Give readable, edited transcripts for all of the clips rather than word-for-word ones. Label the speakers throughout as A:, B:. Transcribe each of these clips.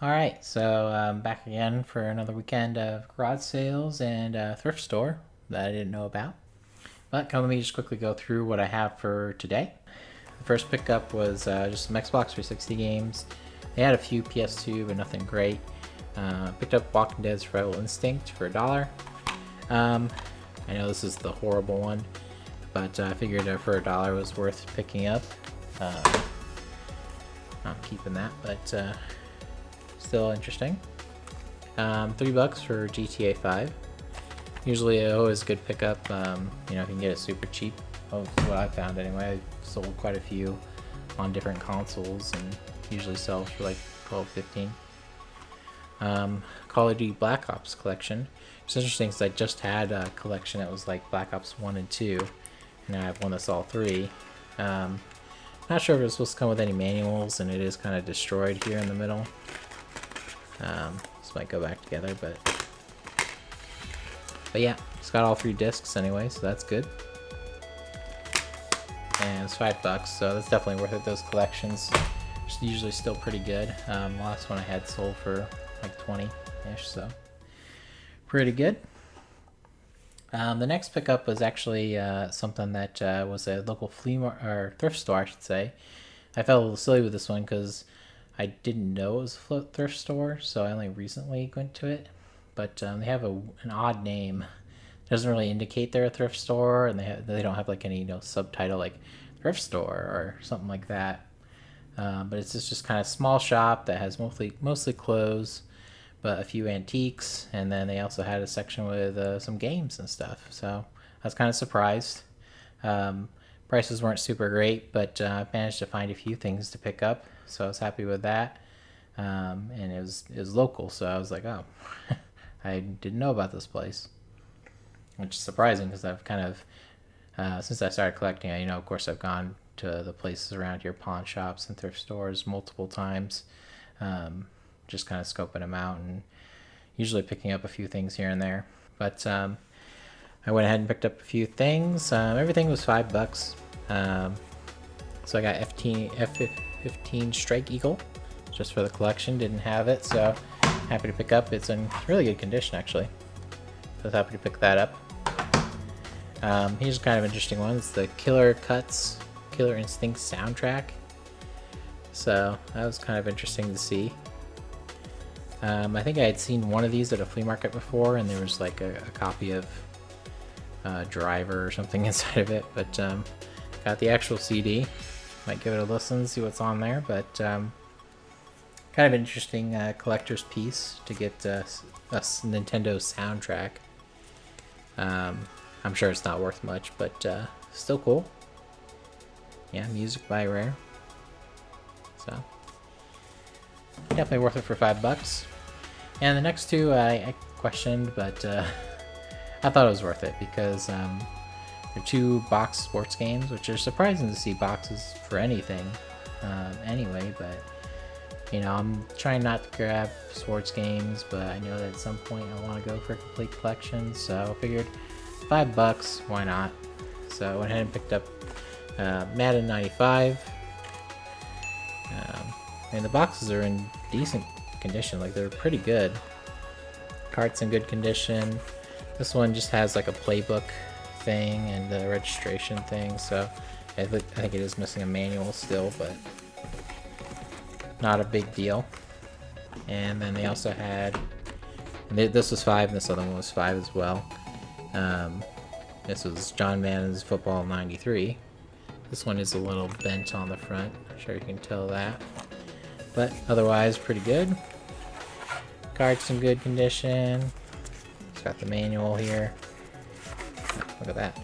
A: Alright, so I'm back again for another weekend of garage sales and thrift store that I didn't know about. But come let me just quickly go through what I have for today. The first pickup was just some Xbox 360 games. They had a few PS2, but nothing great. Picked up Walking Dead Survival Instinct for $1. I know this is the horrible one, but I figured for $1 was worth picking up. Not keeping that, but still interesting. $3 for GTA 5. Usually always a good pickup. You know, if you can get it super cheap. That's what I found anyway. I sold quite a few on different consoles and usually sells for like 12, 15. Call of Duty Black Ops collection. It's interesting because I just had a collection that was like Black Ops 1 and 2, and I have one that's all 3. Not sure if it's supposed to come with any manuals, and it is kind of destroyed here in the middle. This might go back together, but yeah, it's got all 3 discs anyway, so that's good. And it's $5, so that's definitely worth it. Those collections are usually still pretty good. Last one I had sold for like 20-ish, so pretty good. The next pickup was actually something that was a local or thrift store, I should say. I felt a little silly with this one because I didn't know it was a thrift store, so I only recently went to it. But they have an odd name. It doesn't really indicate they're a thrift store, and they don't have like any subtitle like thrift store or something like that. But it's just kind of small shop that has mostly clothes, but a few antiques, and then they also had a section with some games and stuff. So I was kind of surprised. Prices weren't super great, but I managed to find a few things to pick up, so I was happy with that. And it was local, so I was like, oh, I didn't know about this place, which is surprising because I've kind of since I started collecting, of course I've gone to the places around here, pawn shops and thrift stores multiple times, just kind of scoping them out and usually picking up a few things here and there. But I went ahead and picked up a few things. Everything was $5. So I got F-15 Strike Eagle just for the collection. Didn't have it, so happy to pick up. It's in really good condition, actually. So I was happy to pick that up. Here's kind of interesting one. It's the Killer Instinct soundtrack. So that was kind of interesting to see. I think I had seen one of these at a flea market before, and there was like a copy of Driver or something inside of it, but got the actual CD. Might give it a listen, see what's on there, but kind of interesting collector's piece to get a Nintendo soundtrack. I'm sure it's not worth much, but still cool. Yeah, music by Rare. So definitely worth it for $5. And the next two I questioned, but I thought it was worth it because they're 2 box sports games, which are surprising to see boxes for anything anyway, but I'm trying not to grab sports games, but I know that at some point I want to go for a complete collection, so I figured $5, why not? So I went ahead and picked up Madden 95. And the boxes are in decent condition, like they're pretty good. Cart's in good condition. This one just has like a playbook thing and the registration thing, so I think it is missing a manual still, but not a big deal. And then they also had, this was $5 and this other one was $5 as well. This was John Madden's Football 93. This one is a little bent on the front, I'm sure you can tell that, but otherwise pretty good. Card's in good condition. It's got the manual here. Look at that.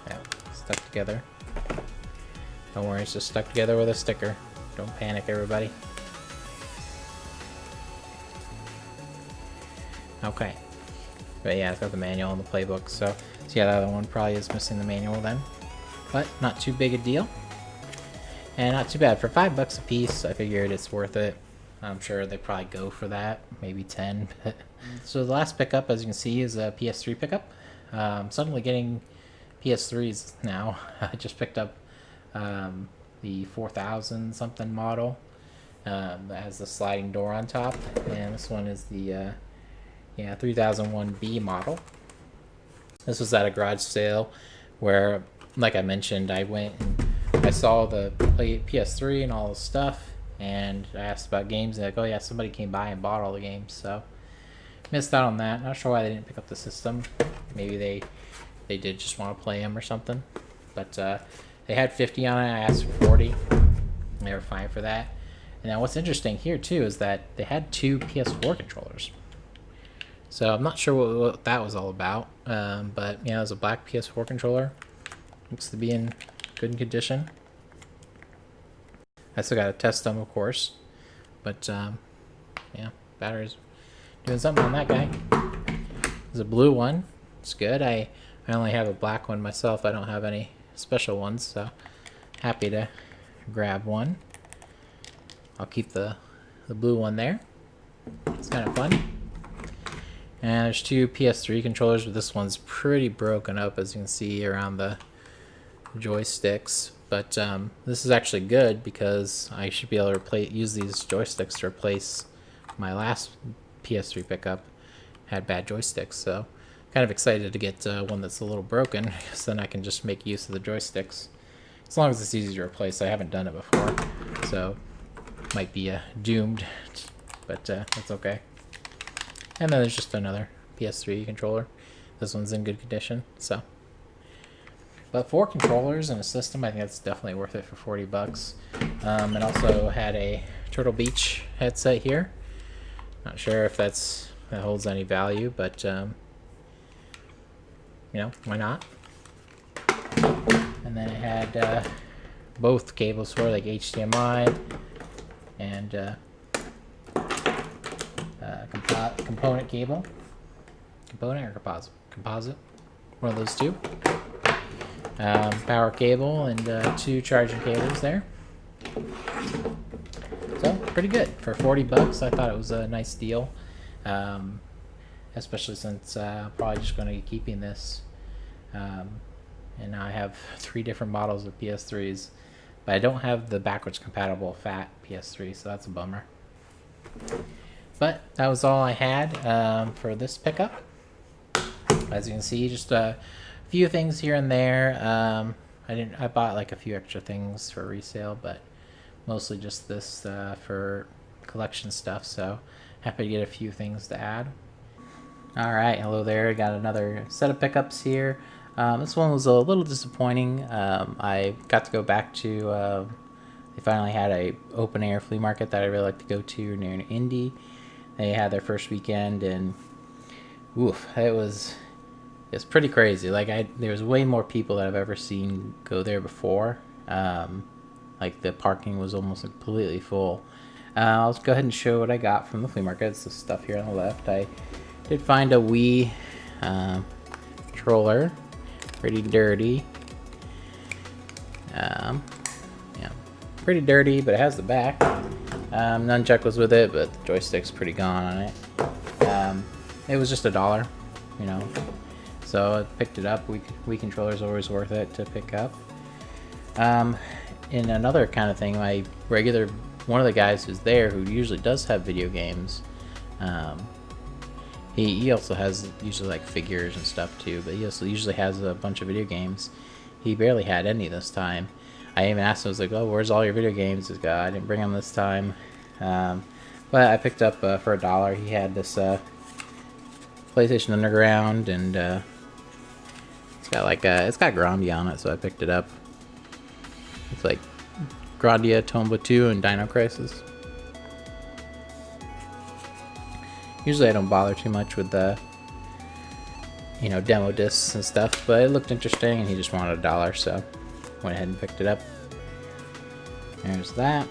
A: Yeah, stuck together. Don't worry, it's just stuck together with a sticker. Don't panic, everybody. Okay. But yeah, it's got the manual and the playbook, so yeah, the other one probably is missing the manual then. But not too big a deal. And not too bad. For $5 a piece, I figured it's worth it. I'm sure they probably go for that, maybe 10. So the last pickup, as you can see, is a PS3 pickup. Suddenly getting PS3s now. I just picked up the 4000 something model. that has the sliding door on top, and this one is the 3001B model. This was at a garage sale where, like I mentioned, I went and I saw the PS3 and all the stuff, and I asked about games, and like, oh yeah, somebody came by and bought all the games, so missed out on that. Not sure why they didn't pick up the system. Maybe they did just want to play them or something. But they had 50 on it. I asked for 40. And they were fine for that. And now what's interesting here too is that they had 2 PS4 controllers. So I'm not sure what that was all about. But yeah, it was a black PS4 controller. Looks to be in good condition. I still got to test them, of course. But yeah, batteries doing something on that guy. There's a blue one. It's good. I only have a black one myself. I don't have any special ones, so happy to grab one. I'll keep the blue one there. It's kind of fun. And there's 2 PS3 controllers, but this one's pretty broken up, as you can see around the joysticks. But this is actually good because I should be able to use these joysticks to replace my last PS3 pickup. Had bad joysticks, so kind of excited to get one that's a little broken, because then I can just make use of the joysticks. As long as it's easy to replace. I haven't done it before, so might be doomed, but that's okay. And then there's just another PS3 controller. This one's in good condition, so. But 4 controllers and a system, I think that's definitely worth it for 40 bucks. It also had a Turtle Beach headset here. Not sure if that holds any value, but you know, why not? And then it had both cables for like HDMI and component cable. Component or composite? Composite. One of those two. Power cable and 2 charging cables there. So pretty good for 40 bucks. I thought it was a nice deal, especially since I'm probably just going to be keeping this. And now I have 3 different models of PS3s, but I don't have the backwards compatible fat PS3, so that's a bummer. But that was all I had for this pickup. As you can see, just a few things here and there. I bought like a few extra things for resale, but mostly just this for collection stuff, so happy to get a few things to add. Alright, hello there. I got another set of pickups here. This one was a little disappointing. I got to go back to they finally had a open air flea market that I really like to go to near Indy. They had their first weekend, and oof, it's pretty crazy. Like there was way more people that I've ever seen go there before. Like the parking was almost completely full. I'll go ahead and show what I got from the flea market. It's the stuff here on the left. I did find a Wii controller, pretty dirty. Yeah, pretty dirty, but it has the back. Nunchuck was with it, but the joystick's pretty gone on it. It was just $1, you know. So I picked it up. Wii controller's always worth it to pick up. In another kind of thing, one of the guys who's there, who usually does have video games, he also has usually like figures and stuff too, but he also usually has a bunch of video games. He barely had any this time. I even asked him, I was like, oh, where's all your video games? He's like, I didn't bring them this time. But I picked up for $1. He had this PlayStation Underground, and it's got Grandia on it, so I picked it up. It's like Grandia, Tomba 2, and Dino Crisis. Usually I don't bother too much with the, demo discs and stuff, but it looked interesting, and he just wanted $1, so went ahead and picked it up. There's that.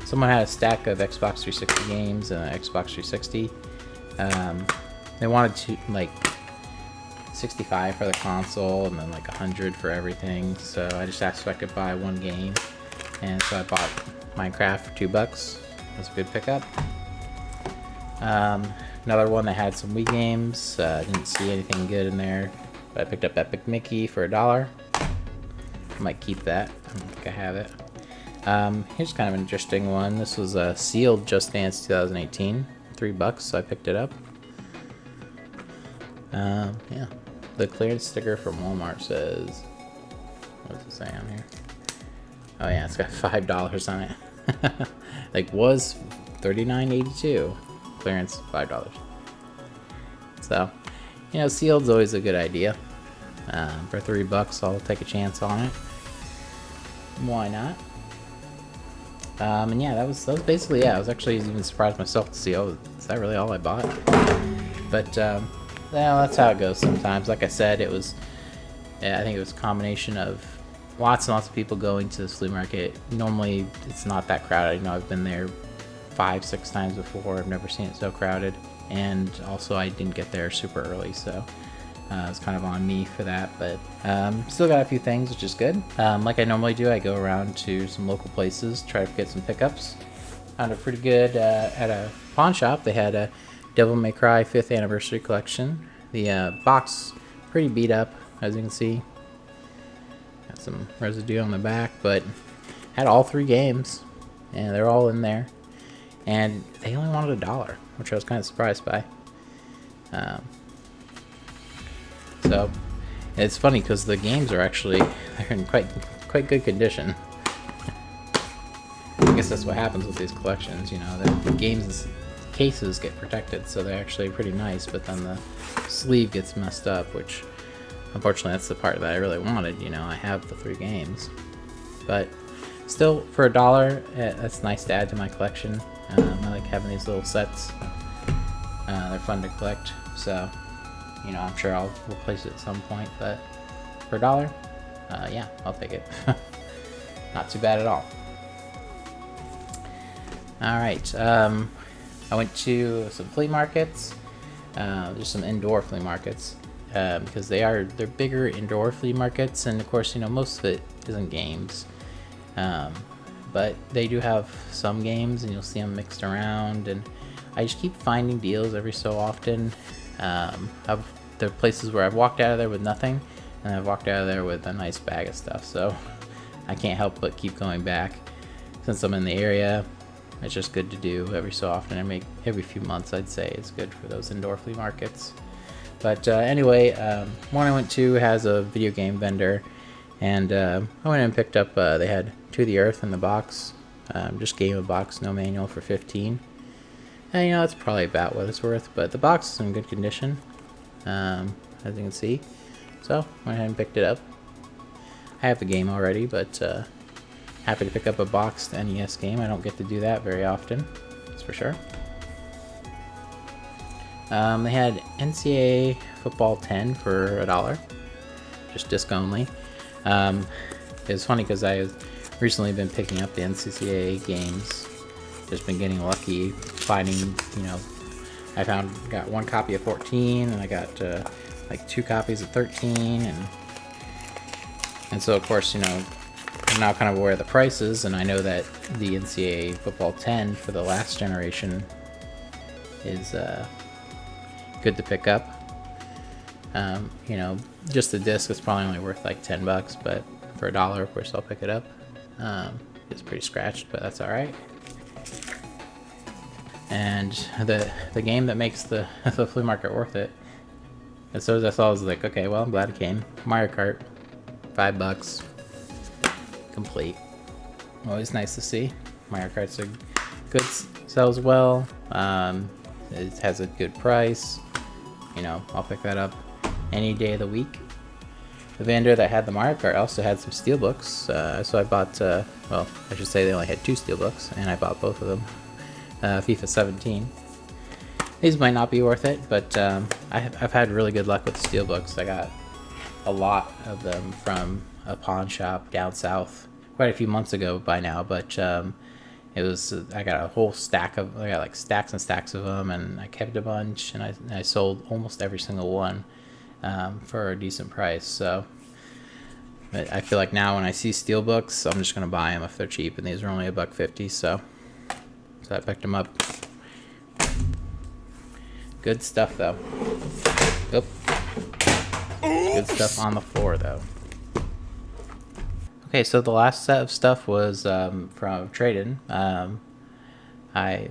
A: Someone had a stack of Xbox 360 games and an Xbox 360. They wanted to like 65 for the console and then like 100 for everything. So I just asked if I could buy one game, and so I bought Minecraft for $2. That's a good pickup. Another one that had some Wii games. Didn't see anything good in there, but I picked up Epic Mickey for $1. I might keep that. I don't think I have it. Here's kind of an interesting one. This was a sealed Just Dance 2018, $3, so I picked it up. Yeah, the clearance sticker from Walmart says, what's it say on here? Oh yeah, it's got $5 on it. Like, was $39.82, clearance $5. So, you know, sealed's always a good idea. For $3, I'll take a chance on it. Why not? And yeah, that was basically, yeah, I was actually even surprised myself to see, oh, is that really all I bought? But, well, that's how it goes sometimes. Like I said, it was, yeah, I think it was a combination of lots and lots of people going to this flea market. Normally, it's not that crowded. You know, I've been there 5-6 times before. I've never seen it so crowded. And also, I didn't get there super early, so it was kind of on me for that. But still got a few things, which is good. Like I normally do, I go around to some local places, try to get some pickups. Found a pretty good at a pawn shop. They had a Devil May Cry 5th Anniversary Collection. The box pretty beat up, as you can see. Got some residue on the back, but had all 3 games, and they're all in there. And they only wanted $1, which I was kind of surprised by. So it's funny because the games are actually, they're in quite good condition. I guess that's what happens with these collections, you know, the games cases get protected, so they're actually pretty nice, but then the sleeve gets messed up, which unfortunately that's the part that I really wanted. You know, I have the 3 games, but still for $1, that's nice to add to my collection. I like having these little sets. They're fun to collect, so you know, I'm sure I'll replace it at some point, but for $1, yeah, I'll take it. Not too bad at all. Alright, I went to some flea markets, just some indoor flea markets, because they're bigger indoor flea markets, and of course, you know, most of it isn't games, but they do have some games, and you'll see them mixed around, and I just keep finding deals every so often. There are places where I've walked out of there with nothing, and I've walked out of there with a nice bag of stuff, so I can't help but keep going back. Since I'm in the area, it's just good to do every so often. Every few months, I'd say it's good for those indoor flea markets. But anyway, one I went to has a video game vendor, and I went and picked up, they had To the Earth in the box, just game of box, no manual, for $15. And you know, it's probably about what it's worth, but the box is in good condition, as you can see. So, went ahead and picked it up. I have the game already, but happy to pick up a boxed NES game. I don't get to do that very often, that's for sure. They had NCAA Football 10 for $1, just disc only. It's funny because I recently been picking up the NCAA games. Just been getting lucky finding, you know, I got 1 copy of 14, and I got like 2 copies of 13, and so of course, you know, I'm now kind of aware of the prices, and I know that the NCAA Football 10 for the last generation is good to pick up. You know, just the disc is probably only worth like $10, but for $1, of course, I'll pick it up. It's pretty scratched, but that's all right. And the game that makes the flea market worth it. As soon as I saw it, I was like, okay, well, I'm glad it came. Mario Kart, $5, complete. Always nice to see. Mario Kart's a good, sells well. It has a good price. You know, I'll pick that up any day of the week. The vendor that had the Mario Kart also had some steelbooks, so I bought, well, I should say they only had 2 steelbooks, and I bought both of them. FIFA 17. These might not be worth it, but I've had really good luck with the steelbooks. I got a lot of them from a pawn shop down south quite a few months ago by now, but it was, I got a whole stack of, I got like stacks and stacks of them, and I kept a bunch, and I sold almost every single one for a decent price. So I feel like now when I see steelbooks, I'm just gonna buy them if they're cheap, and these are only $1.50, so I picked them up. Good stuff though. Oop. Good stuff on the floor though. Okay, Okay, so the last set of stuff was from Trade-In.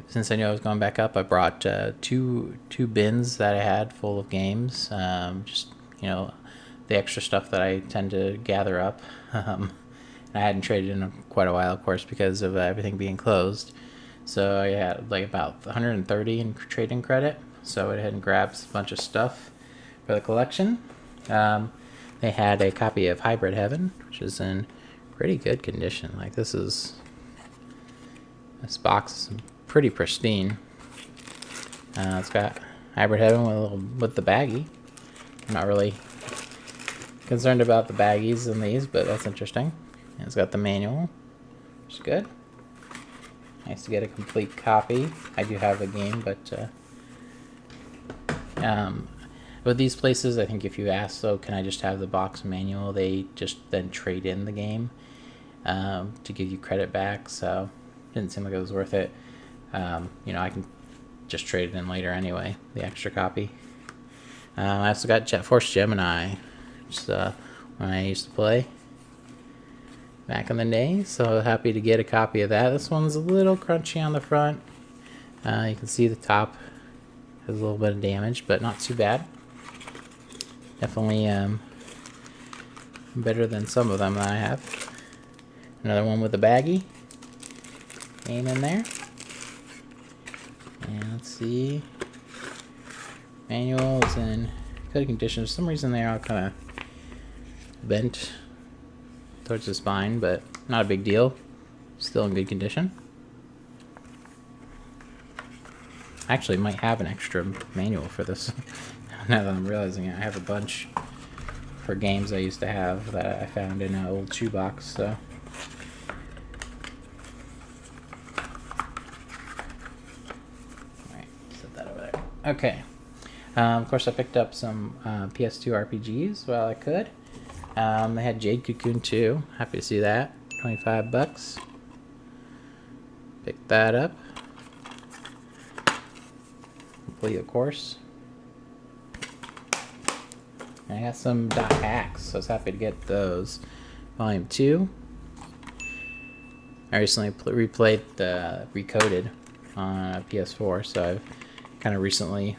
A: Since I knew I was going back up, I brought two bins that I had full of games. Just, you know, the extra stuff that I tend to gather up. And I hadn't traded in quite a while, of course, because of everything being closed. So I had like about 130 in trade-in credit. So I went ahead and grabbed a bunch of stuff for the collection. They had a copy of Hybrid Heaven, which is in pretty good condition. Like this box is pretty pristine. It's got Hybrid Heaven with the baggie. I'm not really concerned about the baggies in these, but that's interesting. And it's got the manual, which is good. Nice to get a complete copy. I do have the game, but with these places, I think if you ask, so can I just have the box manual, they just then trade in the game to give you credit back. So it didn't seem like it was worth it. You know, I can just trade it in later anyway, the extra copy. I also got Jet Force Gemini, which is when I used to play back in the day. So happy to get a copy of that. This one's a little crunchy on the front. You can see the top has a little bit of damage, but not too bad. Definitely better than some of them that I have. Another one with a baggie game in there. And let's see. Manual is in good condition. For some reason they're all kind of bent towards the spine, but not a big deal. Still in good condition. Actually might have an extra manual for this. Now that I'm realizing it, I have a bunch for games I used to have that I found in an old shoebox, so. Alright, set that over there. Okay. Of course I picked up some PS2 RPGs while I could. They had Jade Cocoon 2. Happy to see that. $25. Picked that up. Complete, of course. I got some Dot Hacks, so I was happy to get those. Volume 2. I recently replayed the Recoded on PS4, so I've kind of recently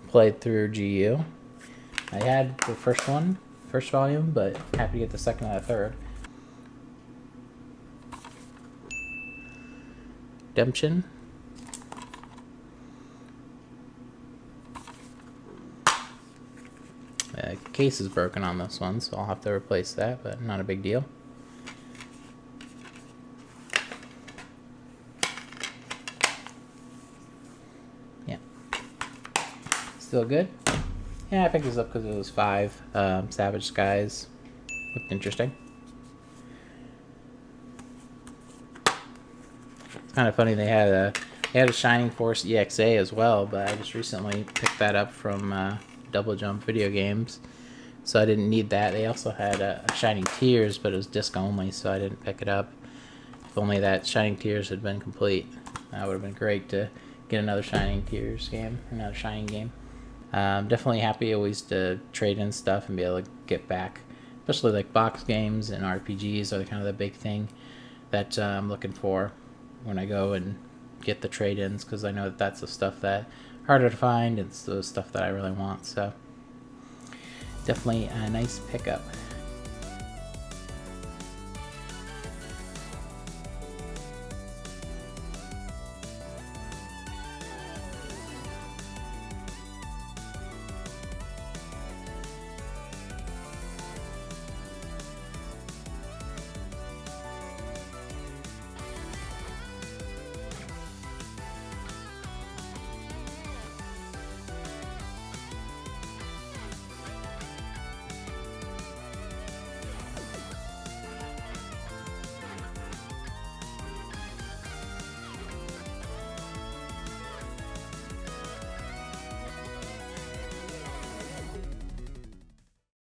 A: played through GU. I had the first volume, but happy to get the second and the third. Redemption. The case is broken on this one, so I'll have to replace that, but not a big deal. Yeah. Still good. Yeah, I picked this up because it was 5. Savage Skies. Looked interesting. It's kind of funny, they had a Shining Force EXA as well, but I just recently picked that up from Double Jump Video Games, so I didn't need that. They also had a Shining Tears, but it was disc only, so I didn't pick it up. If only that Shining Tears had been complete, that would have been great to get another Shining Tears game, another Shining game. Definitely happy always to trade in stuff and be able to get back, especially like box games and RPGs are kind of the big thing that I'm looking for when I go and get the trade-ins, because I know that that's the stuff that harder to find. It's the stuff that I really want, so definitely a nice pickup.